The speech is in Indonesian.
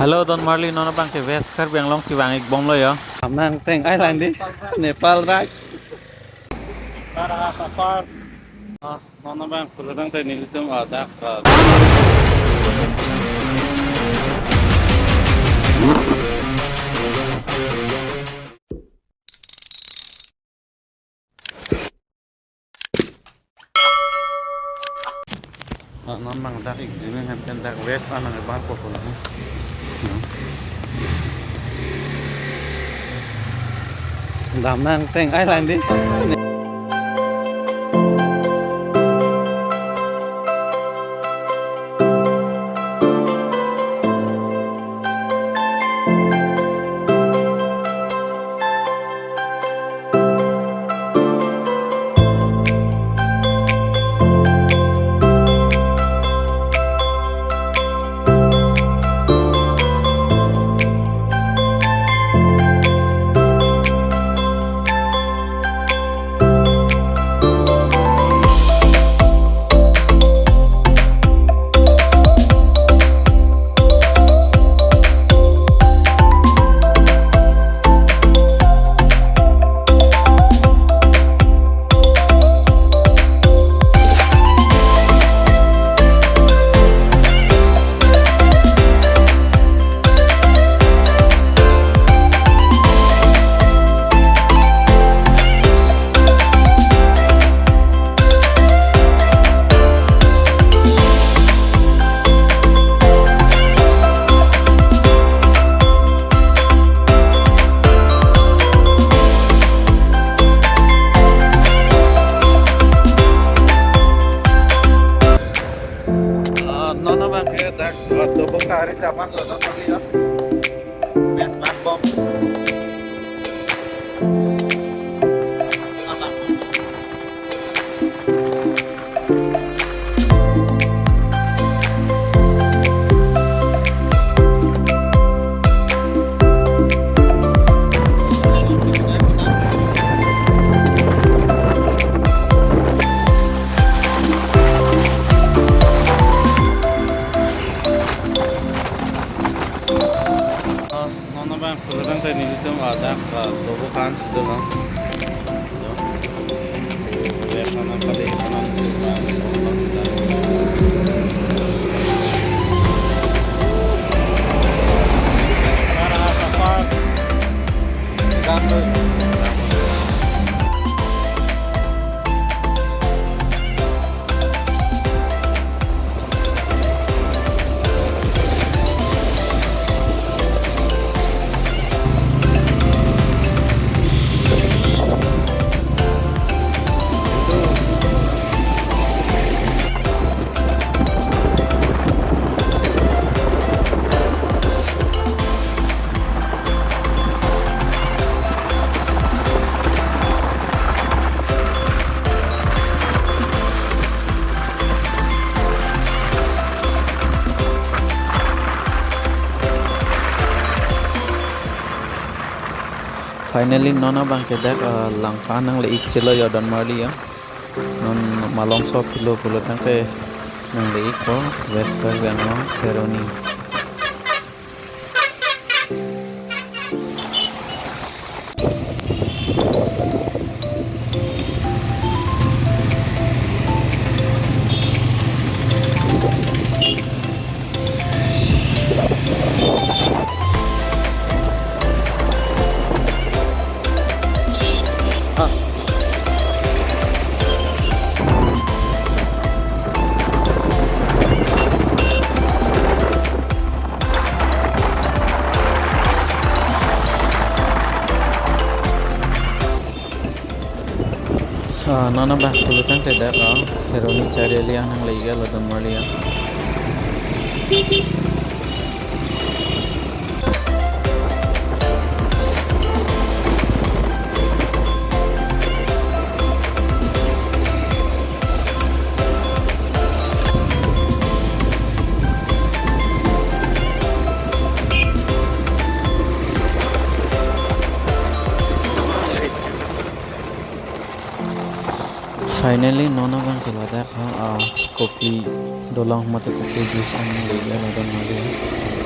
Halo Don Marley nono bang ke Veskar biang long si bang ik bom lo ya. Nang teng island di Nepal right. Para safar. Nono bang pulang teh nilitum ada. Nono bang dak ikjimin hanten dak west anang bang ko pulang. Nang teng island di. Nono bang ke dak double kari siapa nono tadi ya. Best platform. Nono bang pulang teh nilitum ada double kan sudah no. Ya kanan kali kanan. Para safar. Gambut. Finally nono bang ke dak langka nang le ik chilo ya Don Marley ya. Non malong so pilo pilo tang ke nang le ik ko Veskar biang long Kheroni. Nono bang pulo tang ke dak Kheroni cari liang nang le ya Don Marley ya. Finally nono bang kila dak kopi dolong mate kopi jus ang le ya Don Marley.